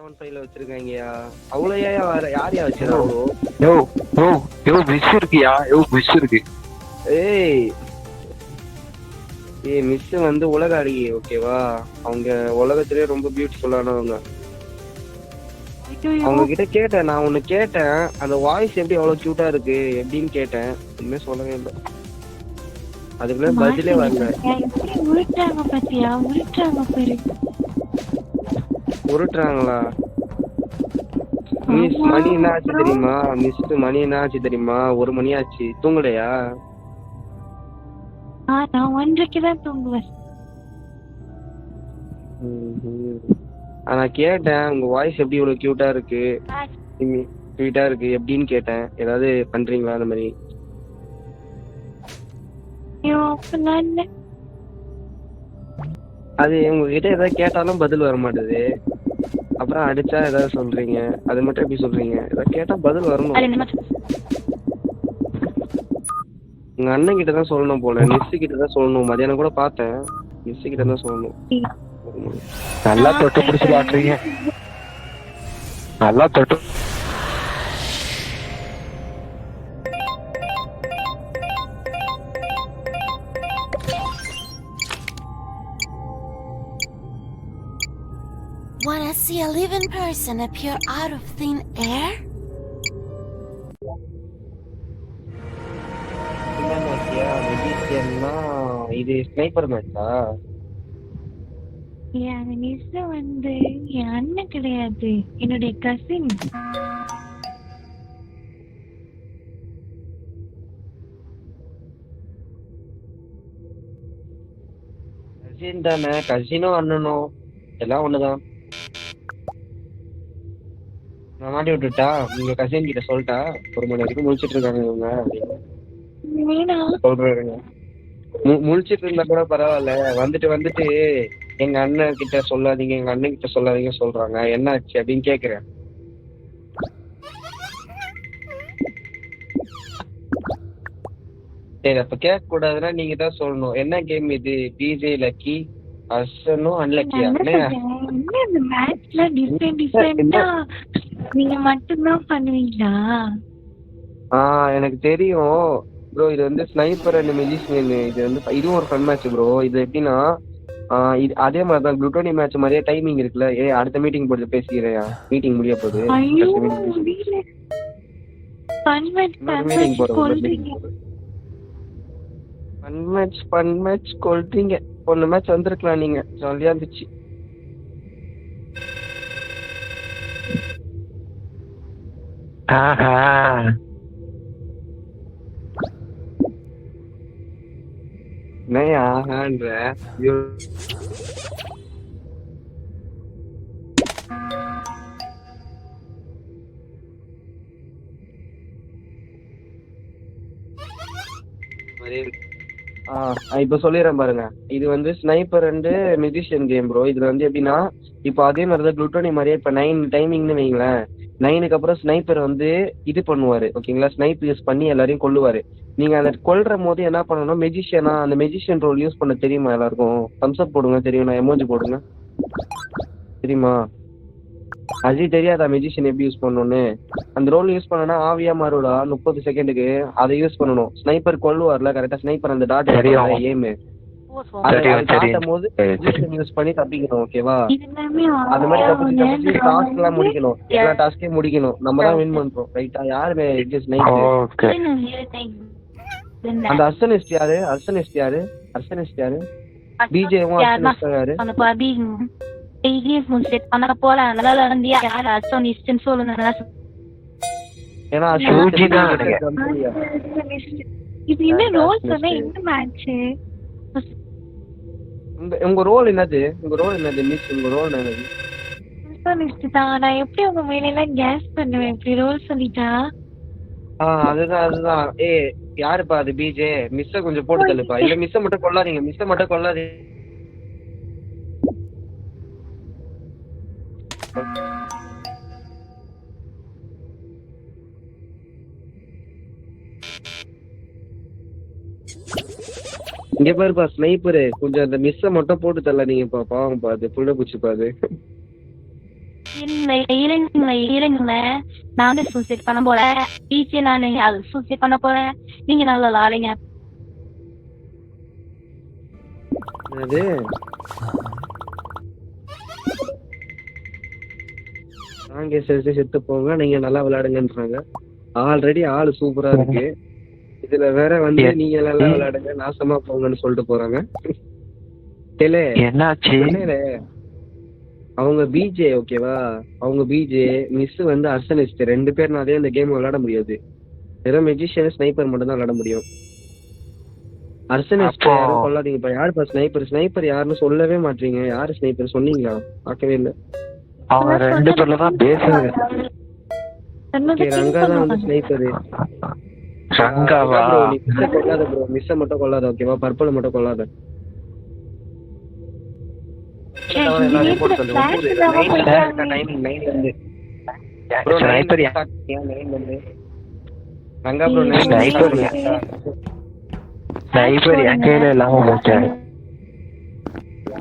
AK-75 வச்சிருக்காங்கயா. அவ்வளோ ஏன் வேற யாரையா வச்சது அவ்வளோ? யோ யோ யோ மிஸ் இருக்கியா? யோ மிஸ் இருக்கு. ஏய் ஏய் மிஸ் வந்து உலக அழகி ஓகேவா? அவங்க உலகத்திலே ரொம்ப பியூட்டிஃபுல்லானவங்க. அவங்க கிட்ட கேட்டேன், நான் ஒண்ணு கேட்டேன், அந்த வாய்ஸ் எப்படி அவ்வளவு கியூட்டா இருக்கு எப்படின்னு கேட்டேன். ஒண்ணுமே சொல்லவே இல்லை. அதுக்குள்ள பதிலே வரல. உருட்டுறாங்களா? மிஸ் மணி என்ன ஆச்சு தெரியுமா? மிஸ் மணி என்ன ஆச்சு தெரியுமா? 1 மணி ஆச்சு. தூங்கலையா? நான் 1:30க்கு தான் தூங்குவேன். நான் கேட்டேன், உங்க வாய்ஸ் எப்படி இவ்வளவு கியூட்டா இருக்கு ஸ்வீட்டா இருக்கு எப்படின்னு கேட்டேன். ஏதாவது பண்றீங்களா அந்த மாதிரி? அது உங்ககிட்ட ஏதாவது கேட்டாலும் பதில் வர மாட்டேது. அப்புறம் அடிச்சா ஏதாவது சொல்றீங்க. அது மட்டும் எப்படி சொல்றீங்க? ஏதாவது கேட்டா பதில் வரணும். உங்க அண்ணன் கிட்ட தான் சொல்லணும் போல. மிஸ் கிட்ட தான் சொல்லணும். மதியானம் கூட பார்த்தேன். மிஸ் கிட்ட தான் சொல்லணும். நல்லா தொட்டு பிடிச்சு பாக்குறீங்க. நல்லா தொட்டு Wanna see a living person appear out of thin air? இது ஸ்னைப்பர் மேட்சா? மிஸ் வந்து என் அண்ணன் கிடையாது, என்னுடைய கசின். கசின் தானே? கசினும் அண்ணனும் எல்லாம் ஒண்ணுதான். நான் மாட்டி விட்டுட்டா? நீங்க கசின் கிட்ட சொல்லிட்டா 1 மணி வரைக்கும் முழிச்சிட்டு இருக்காங்க இவங்க சொல்றாங்க. முழிச்சிட்டு இருந்தா கூட பரவாயில்ல, வந்துட்டு எங்க அண்ணன் கிட்ட சொல்லாதீங்க, எங்க அண்ணன் கிட்ட சொல்லாதீங்க சொல்றாங்க. என்ன ஆச்சு அப்படின்னு கேக்குறேன். சரி, அப்ப கேட்க கூடாதுன்னா நீங்க தான் சொல்லணும். என்ன கேம் இது? பிஜே லக்கி அசனும் அன்லக்கியா? நீங்க மட்டும்தான் பண்ணுவீங்களா? எனக்கு தெரியும் ப்ரோ. இது வந்து ஸ்னைப்பர் அண்ட் மெஜிஷியன். இது வந்து இதுவும் ஒரு ஃபன் மேட்ச் ப்ரோ. இது எப்படின்னா இது அதே மாதிரி தான் குளுட்டோனி மேட்ச் மாதிரியே டைமிங் இருக்குல்ல. அடுத்த மீட்டிங் போட்டு பேசிக்கிறேன். மீட்டிங் முடிய போகுது. மீட்டிங் போறோம். Fun match கொல்றீங்க. 1 மேட்ச் வந்திருக்கலாம் நீங்க. ஜாலியா இருந்துச்சு. ஆஹா ஆகான்ற இப்ப சொல்லிடுறேன் பாருங்க. இது வந்து sniper and musician game bro. இதுல வந்து எப்படின்னா இப்போ அதே மாதிரிதான் குளுட்டோனி மாதிரியே இப்ப 9 டைமிங்னு வைங்களேன். 9க்கு அப்புறம் ஸ்னைப்பர் வந்து இது பண்ணுவாரு ஓகேங்களா. ஸ்னைப் யூஸ் பண்ணி எல்லாரையும் கொல்லுவாரு. நீங்க அதை கொல்ற போது என்ன பண்ணணும்? மெஜிஷியனா அந்த மெஜிஷியன் ரோல் யூஸ் பண்ண தெரியுமா எல்லாருக்கும்? தம்ஸ் அப் போடுங்க. தெரியும். எமோஜி போடுங்க. தெரியுமா? அது தெரியாதா மெஜிஷியன் எப்படி யூஸ் பண்ணணும்னு? அந்த ரோல் யூஸ் பண்ணனா ஆவியா மாறுடா 30 செகண்டுக்கு. அதை யூஸ் பண்ணணும். ஸ்னைப்பர் கொல்லுவார்ல கரெக்டா. ஸ்னைப்பர் அந்த டாட் ஏம் போது யூஸ் பண்ணி தப்பிக்கணும். ஓகேவா? அந்த மாதிரி தப்பிச்சு டாஸ்க் எல்லாம் முடிக்கணும். எல்லா டாஸ்கையும் முடிக்கணும். நம்ம தான் வின் பண்றோம். ரைட்டா? யாருமே அந்த அர்சனிஸ்ட் யாரு? பிஜேவும் அர்சனிஸ்ட் யாரு? ஏன்னா உங்க ரோல் என்னது? மிஸ் உங்க ரோல் என்னது? நான் எப்படி உங்க மேல கேஸ் பண்ணுவேன் இப்படி ரோல் சொல்லிட்டா? அதுதான். யாருப்பா அது? பிஜே. மிஸ்ஸ கொஞ்சம் போட்டு தள்ளுப்பா. இல்ல மிஸ்ஸ மட்டும் கொல்லாதீங்க. இங்க பாருப்பா ஸ்னைப்பரு, கொஞ்சம் அந்த மிஸ்ஸ மட்டும் போட்டு தள்ள. நீங்க பாவம் பாது புள்ள பூச்சி பாது. இருங்க நான் வந்து சூசைட் பண்ண போறேன். ஈஸியா நான் அது சூசைட் பண்ண போறேன். நீங்க நல்லா விளாடுங்க. அது நாங்க செத்து போங்க, நீங்க நல்லா விளையாடுங்கன்றாங்க. ஆல்ரெடி ஆளு சூப்பரா இருக்கு, இதுல வேற வந்து நீங்க நல்லா விளையாடுங்க நாசமா போங்கன்னு சொல்லிட்டு போறாங்க. என்னாச்சு? அவங்க பிஜே ஓகேவா, அவங்க பிஜே மிஸ் வந்து அர்சனிஸ்ட் 2 பேர்னாலே இந்த கேம் விளையாட முடியாது. வெறும் மெஜிஷியன் ஸ்னைப்பர் மட்டும் தான் விளையாட முடியும். அர்சனிஸ்ட் யாரும் சொல்லாதீங்க. இப்ப யாருப்பா ஸ்னைப்பர்? ஸ்னைப்பர் யாருன்னு சொல்லவே மாட்டீங்க. யாரு ஸ்னைப்பர் சொன்னீங்களா? பார்க்கவே இல்லை. அவங்க 2 பேர்ல தான் பேசுறாங்க. ரங்கா தான் வந்து ஸ்னைப்பர். ரங்காவா? மிஸ் கொள்ளாத ப்ரோ, மிஸ் மட்டும் கொள்ளாத ஓகேவா, பர்பிள் மட்டும் கொள்ளாத. ரங்கா ப்ரோ ஸ்னைப்பர் என் கையில இல்லாம போச்சாரு.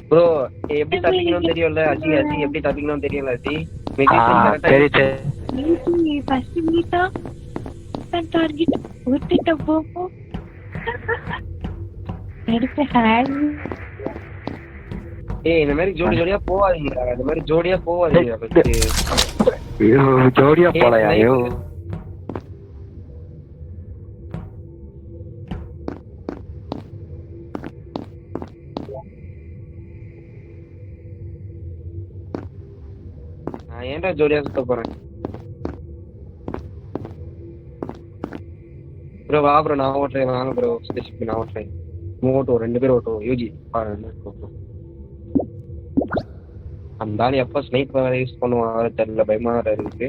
ப்ரோ எப்படி தப்பிக்கணும்னு தெரியும்ல அஜி, அஜி எப்படி தப்பிக்கணும்னு தெரியும்ல அஜி. சரி ஃபர்ஸ்ட் மீட்டா டார்கெட் விட்டுட்ட போப்போ எடுத்து ஹேண்ட். இந்த மாதிரி ஜோடியா போவாதீங்க, இந்த மாதிரி ஜோடியா போவாதீங்க. ஜோடியா போலையா? நான் ஏன்டா ஜோடியா சுத்த போறேன் ப்ரோ? வா ப்ரோ, நான் ஓட்டுறேன் வாங்க ப்ரோ. ஸ்பெசிஃபிக் நான் ஓட்டுறேன். ஓட்டுவோம் 2 பேரும் ஓட்டுவோம். யூஜி அந்த ஆள் எப்போ ஸ்னைப்பர் வேற யூஸ் பண்ணுவாங்க தெரியல, பயமா வேற இருக்கு.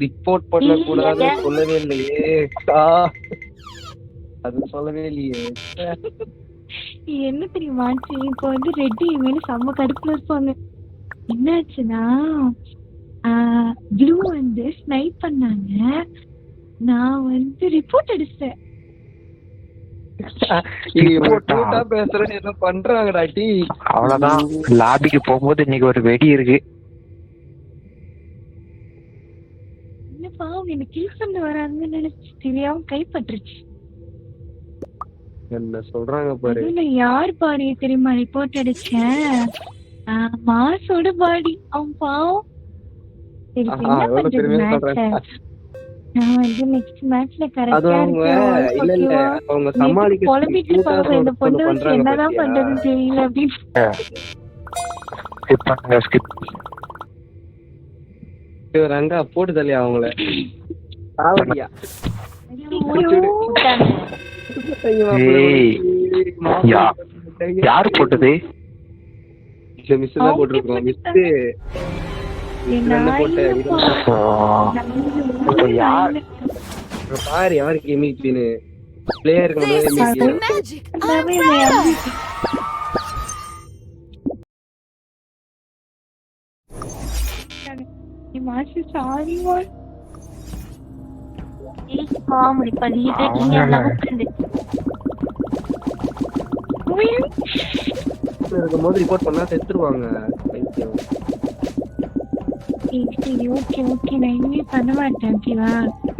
ரிப்போர்ட் பண்ண கூடாது சொல்லவே இல்லையே, அது சொல்லவே இல்லையே. என்ன தெரியுமா இப்போ வந்து ரெட்டி இவனு செம்ம கடுப்புல இருப்பாங்க. என்னாச்சுன்னா ப்ளூ வந்து ஸ்னைப் பண்ணாங்க, நான் வந்து ரிப்போர்ட் அடிச்சேன். பேசுறேன் என்ன பண்றாங்கடா டி. அவ்வளவுதான், லாபிக்கு போகும்போது இன்னைக்கு ஒரு வெடி இருக்கு. என்னப்பா அவங்க என்ன கில் பண்ண வராங்கன்னு நினைச்சு தெரியாம கைப்பற்றுச்சு. என்ன சொல்றாங்க பாரு. யார் பாடி தெரியுமா ரிப்போர்ட் அடிச்சேன்? மாசோட பாடி. அவன் பாவம். நான் வந்து நெக்ஸ்ட் மேட்ச்ல கரெக்ட்டா இல்ல இல்ல அவங்க சமாளிக்க பொலம்பிட்டு இருப்பாங்க. இந்த பொண்ணு என்னதான் பண்றதுன்னு தெரியல அப்படின்னு. ஸ்கிப் பண்ணுங்க, ஸ்கிப். ரங்கா போட்டு தள்ளியா அவங்கள. யார் போட்டது? மிஸ் தான் போட்டுருக்கோம். மிஸ் பாரு யாருக்கு எம்இபின்னு பிளேயருக்கு இருக்கும்போது ரிப்போர்ட் பண்ணா செத்துருவாங்க.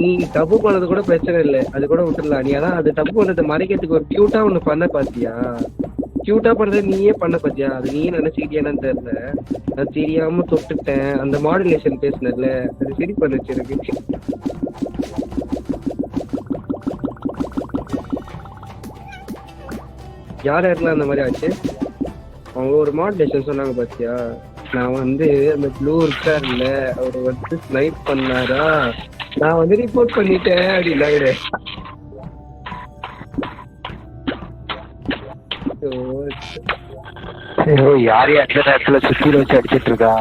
நீ தப்பு பண்ணது கூட பிரச்சனை இல்லை, அது கூட விட்டுடலாம். நீ அதான் அது தப்பு பண்ணதை மறைக்கிறதுக்கு ஒரு கியூட்டா ஒண்ணு பண்ண பாத்தியா? கியூட்டா பண்றது நீயே பண்ண பாத்தியா? அது நீயே நினைச்சுக்கிட்டியானு தெரியல. நான் தெரியாம தொட்டுட்டேன். அந்த மாடுலேஷன் பேசினதுல அது சரி பண்ணுச்சு எனக்கு. யார் யாருலாம் அந்த மாதிரி ஆச்சு? அவங்க ஒரு மாடுலேஷன் சொன்னாங்க பாத்தியா? நான் வந்து அந்த ப்ளூ இருக்காருல்ல, அவரை வந்து ஸ்னைப் பண்ணாரா, நான் வந்து ரிப்போர்ட் பண்ணிட்டேன் அப்படின்னாங்க. யார் எந்த நேரத்துல சுத்தியில வச்சு அடிச்சிட்டு இருக்கா?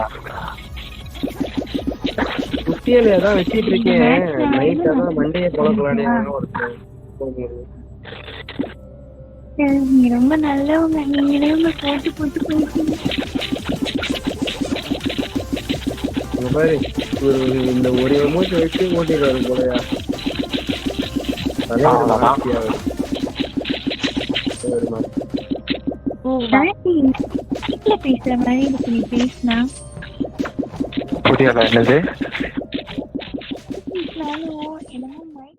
சுத்தியில தான் வச்சிட்டு இருக்கேன். நைட்டா தான் மண்டையை கொலக்கலானே ஒருத்தர். ரொம்ப நல்லவங்க. நீங்களே போட்டு போட்டு போயிட்டீங்க. பாரு இந்த ஒரு எமோஷன் வச்சு ஓட்டிடுறாரு போலயா. அதே ஒரு அவ்வளவுதான். மாதிரியா வருது. ஒரு மாதிரி. ஆண்டி வீட்டுல பேசுற மாதிரி எனக்கு நீ பேசினா புரியல என்னது? நானும்